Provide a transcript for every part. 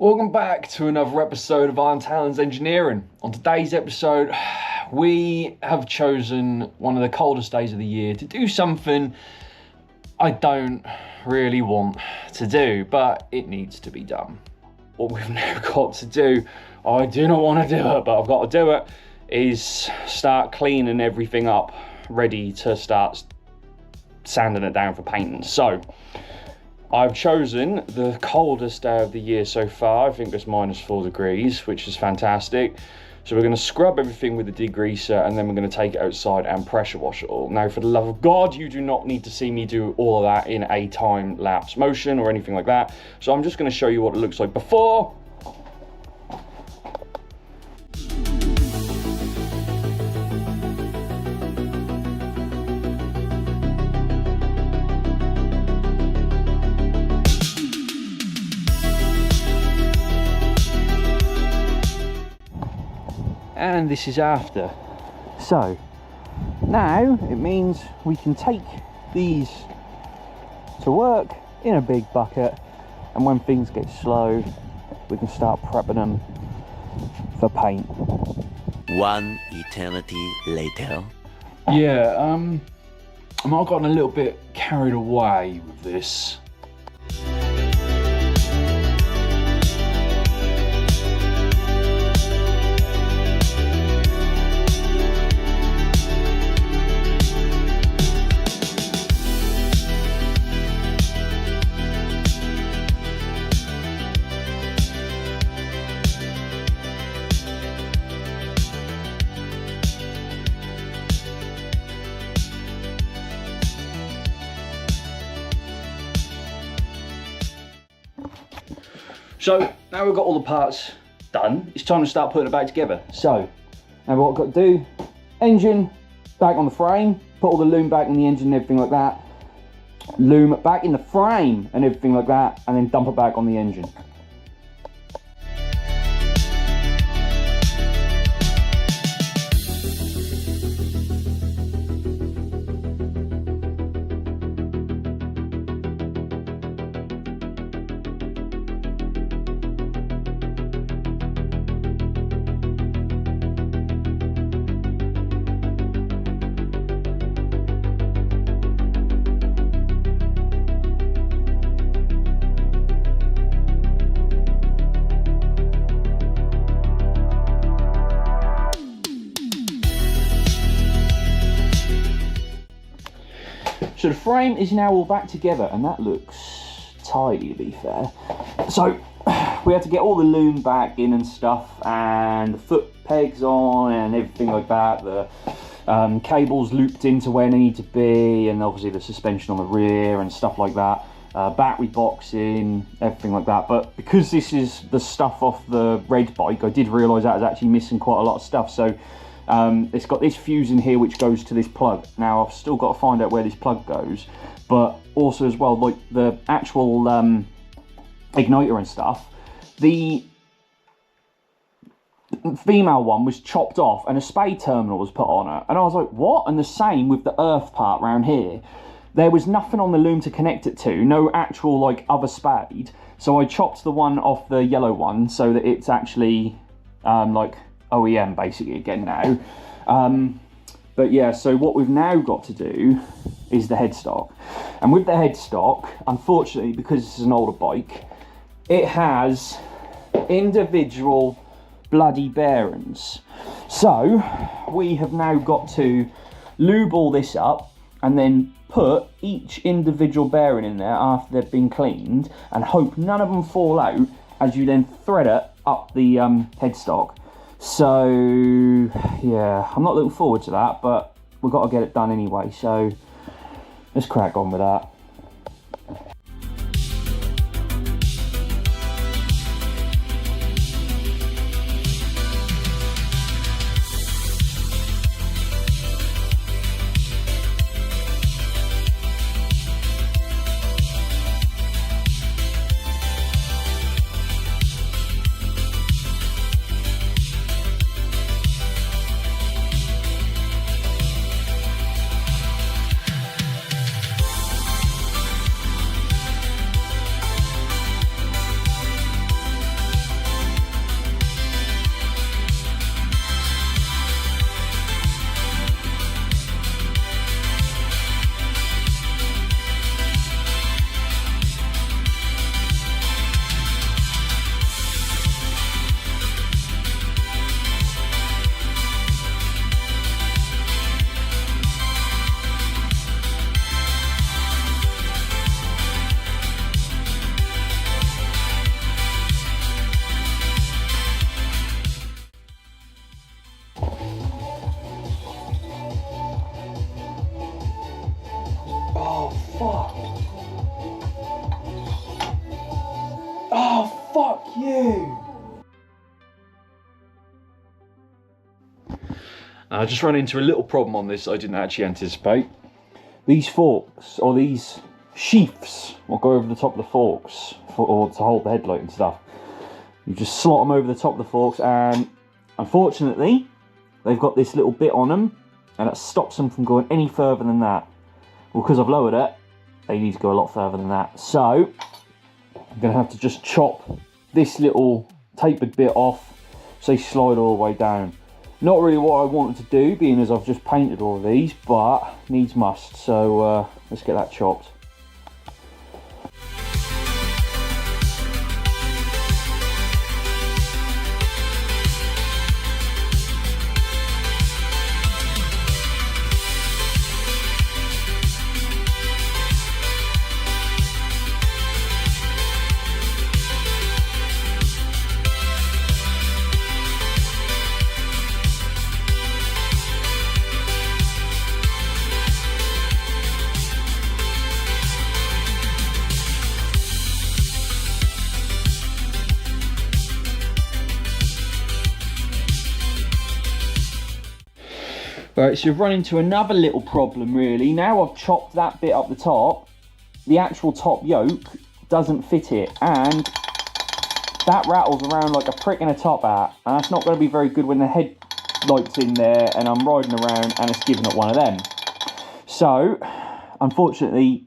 Welcome back to another episode of Iron Talons Engineering. On today's episode, we have chosen one of the coldest days of the year to do something I don't really want to do, but it needs to be done. What we've now got to do, I do not want to do it, but I've got to do it, is start cleaning everything up, ready to start sanding it down for painting. So, I've chosen the coldest day of the year so far. I think it's -4 degrees, which is fantastic. So we're going to scrub everything with the degreaser, and then we're going to take it outside and pressure wash it all. Now, for the love of God, you do not need to see me do all of that in a time-lapse motion or anything like that. So I'm just going to show you what it looks like before. And this is after. So now it means we can take these to work in a big bucket, and when things get slow we can start prepping them for paint. One eternity later. Yeah, I might have gotten a little bit carried away with this. So now we've got all the parts done, it's time to start putting it back together. So now what I've got to do, engine back on the frame, put all the loom back in the engine and everything like that, loom back in the frame and everything like that, and then dump it back on the engine. So the frame is now all back together, and that looks tidy, to be fair. So we had to get all the loom back in and stuff, and the foot pegs on and everything like that. The cables looped into where they need to be, and obviously the suspension on the rear and stuff like that. Battery box in, everything like that. But because this is the stuff off the red bike, I did realise that I was actually missing quite a lot of stuff. So it's got this fuse in here which goes to this plug. Now I've still got to find out where this plug goes, but also as well, like the actual igniter and stuff, the female one was chopped off and a spade terminal was put on it, and I was like, what? And the same with the earth part around here. There was nothing on the loom to connect it to, no actual like other spade, so I chopped the one off the yellow one so that it's actually like OEM basically again now. But yeah, so what we've now got to do is the headstock. And with the headstock, unfortunately, because this is an older bike, it has individual bloody bearings. So we have now got to lube all this up and then put each individual bearing in there after they've been cleaned, and hope none of them fall out as you then thread it up the headstock. So yeah, I'm not looking forward to that, but we've got to get it done anyway, so let's crack on with that. Oh, fuck you. I just run into a little problem on this I didn't actually anticipate. These forks, or these sheaths, will go over the top of the forks, or to hold the headlight and stuff. You just slot them over the top of the forks, and unfortunately, they've got this little bit on them, and it stops them from going any further than that. Well, because I've lowered it, they need to go a lot further than that. So, I'm going to have to just chop this little tapered bit off, so they slide all the way down. Not really what I wanted to do, being as I've just painted all of these, but needs must. So, let's get that chopped. Right, so we've run into another little problem really. Now I've chopped that bit up the top, the actual top yoke doesn't fit it, and that rattles around like a prick in a top hat, and that's not going to be very good when the headlight's in there and I'm riding around and it's giving up one of them. So, unfortunately,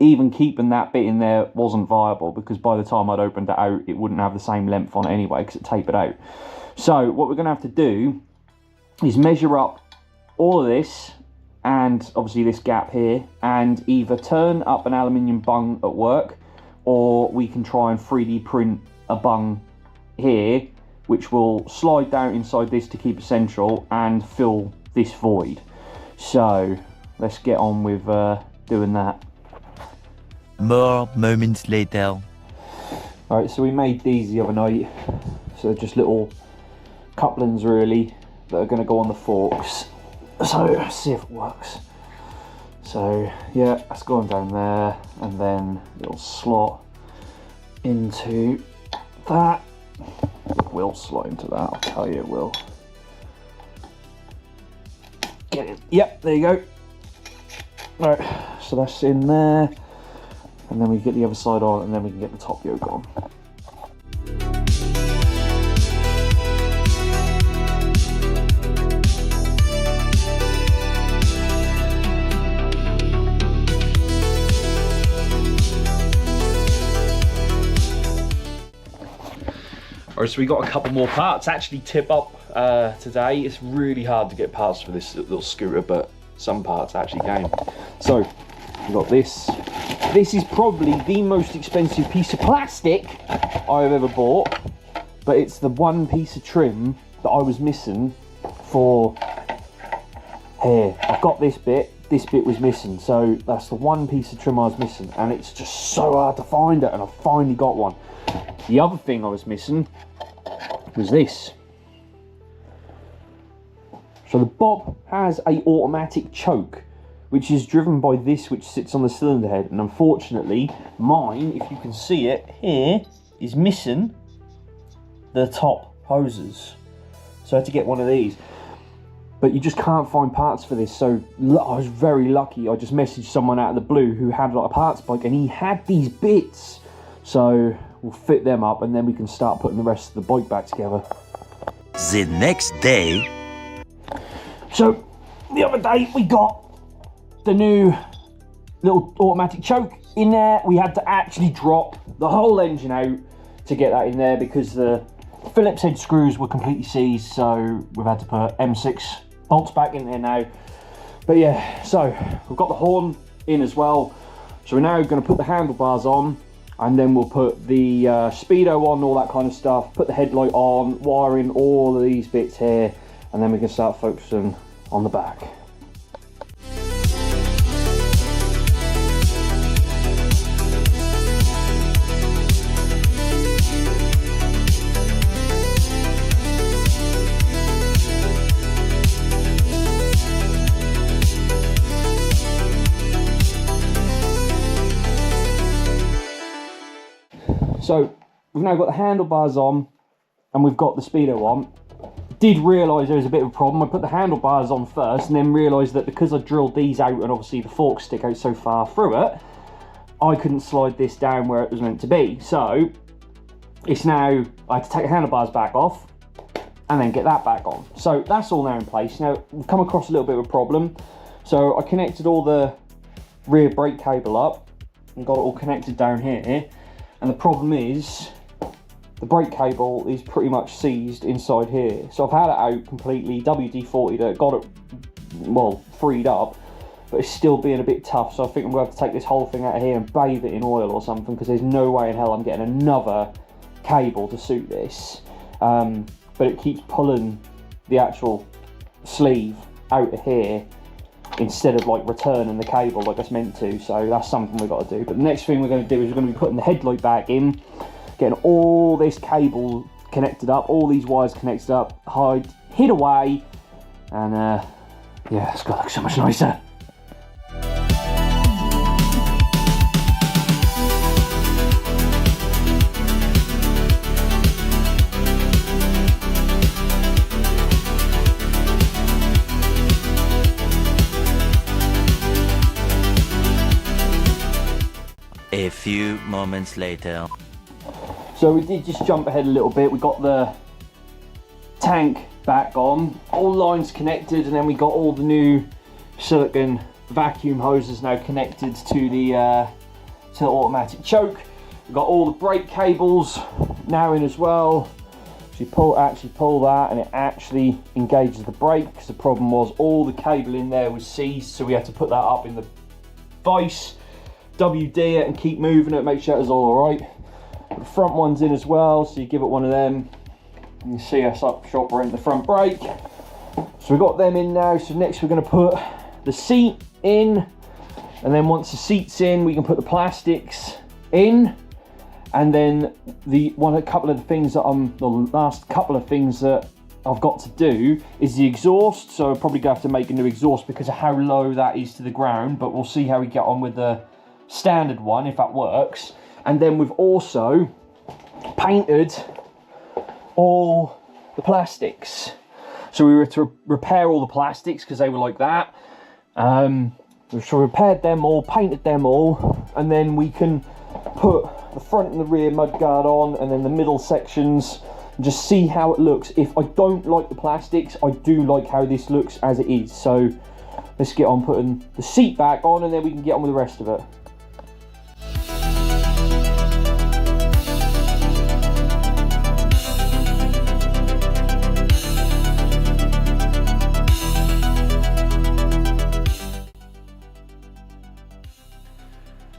even keeping that bit in there wasn't viable, because by the time I'd opened it out, it wouldn't have the same length on it anyway, because it tapered out. So, what we're going to have to do is measure up all of this and obviously this gap here, and either turn up an aluminium bung at work, or we can try and 3D print a bung here which will slide down inside this to keep it central and fill this void. So let's get on with doing that. More moments later. Alright, so we made these the other night, so just little couplings really that are going to go on the forks. So let's see if it works. So yeah, that's going down there, and then it'll slot into that. It will slot into that, I'll tell you it will. Get it. Yep, there you go. Alright, so that's in there, and then we get the other side on, and then we can get the top yoke on. Alright, so we got a couple more parts. Actually, tip up today. It's really hard to get parts for this little scooter, but some parts actually came. So we got this. This is probably the most expensive piece of plastic I've ever bought, but it's the one piece of trim that I was missing for here. I've got this bit was missing, so that's the one piece of trim I was missing, and it's just so hard to find it, and I finally got one. The other thing I was missing was this. So the BOP has a automatic choke, which is driven by this which sits on the cylinder head, and unfortunately mine, if you can see it here, is missing the top hoses. So I had to get one of these, but you just can't find parts for this. So I was very lucky. I just messaged someone out of the blue who had like a parts bike, and he had these bits. So we'll fit them up, and then we can start putting the rest of the bike back together. The next day. So the other day we got the new little automatic choke in there. We had to actually drop the whole engine out to get that in there, because the Phillips head screws were completely seized, so we've had to put M6 bolts back in there now. But yeah, so we've got the horn in as well, so we're now going to put the handlebars on, and then we'll put the speedo on, all that kind of stuff, put the headlight on, wiring all of these bits here, and then we can start focusing on the back. So we've now got the handlebars on and we've got the speedo on. Did realise there was a bit of a problem. I put the handlebars on first and then realised that because I drilled these out and obviously the forks stick out so far through it, I couldn't slide this down where it was meant to be. So it's now, I had to take the handlebars back off and then get that back on. So that's all now in place. Now, we've come across a little bit of a problem. So I connected all the rear brake cable up and got it all connected down here. And the problem is, the brake cable is pretty much seized inside here. So I've had it out completely, WD-40'd it, got it, well, freed up, but it's still being a bit tough. So I think I'm going to have to take this whole thing out of here and bathe it in oil or something, because there's no way in hell I'm getting another cable to suit this. But it keeps pulling the actual sleeve out of here instead of like returning the cable like it's meant to. So that's something we've got to do. But the next thing we're going to do is we're going to be putting the headlight back in, getting all this cable connected up, all these wires connected up, hid away, and yeah, it's going to look so much nicer. A few moments later. So we did just jump ahead a little bit. We got the tank back on, all lines connected, and then we got all the new silicone vacuum hoses now connected to the automatic choke. We've got all the brake cables now in as well. So you actually pull that and it actually engages the brake, because the problem was all the cable in there was seized, so we had to put that up in the vise, WD it and keep moving it, make sure it's all alright. The front one's in as well, so you give it one of them. You can see us up shop around the front brake. So we've got them in now. So next we're going to put the seat in, and then once the seat's in, we can put the plastics in. And then the last couple of things that I've got to do is the exhaust. So I'll probably have to make a new exhaust because of how low that is to the ground, but we'll see how we get on with the standard one if that works. And then we've also painted all the plastics. So we were to repair all the plastics because they were like that. So we repaired them all, painted them all, and then we can put the front and the rear mudguard on, and then the middle sections, and just see how it looks. If I don't like the plastics, I do like how this looks as it is. So let's get on putting the seat back on, and then we can get on with the rest of it.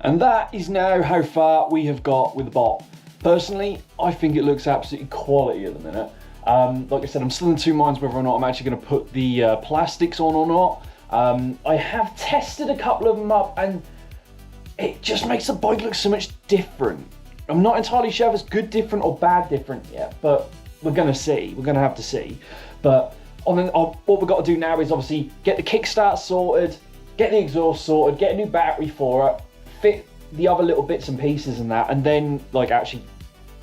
And that is now how far we have got with the BOP. Personally, I think it looks absolutely quality at the minute. Like I said, I'm still in two minds whether or not I'm actually going to put the plastics on or not. I have tested a couple of them up and it just makes the bike look so much different. I'm not entirely sure if it's good different or bad different yet, but we're going to see. We're going to have to see. But what we've got to do now is obviously get the kickstart sorted, get the exhaust sorted, get a new battery for it, fit the other little bits and pieces and that, and then like actually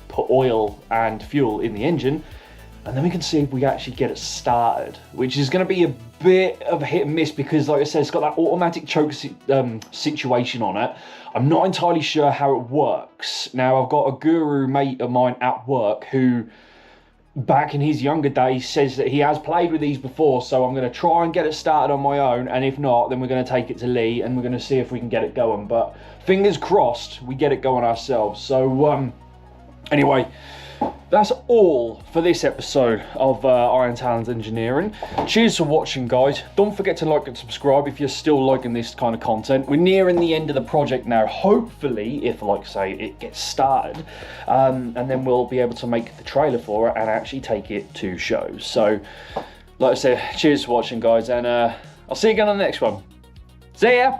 put oil and fuel in the engine, and then we can see if we actually get it started, which is going to be a bit of a hit and miss because like I said, it's got that automatic choke situation on it. I'm not entirely sure how it works. Now I've got a guru mate of mine at work who back in his younger days says that he has played with these before, so I'm going to try and get it started on my own, and if not, then we're going to take it to Lee and we're going to see if we can get it going. But fingers crossed we get it going ourselves. So anyway, that's all for this episode of Iron Talons Engineering. Cheers for watching, guys. Don't forget to like and subscribe if you're still liking this kind of content. We're nearing the end of the project now. Hopefully, if like say it gets started, and then we'll be able to make the trailer for it and actually take it to shows. So like I said, cheers for watching, guys, and I'll see you again on the next one. See ya.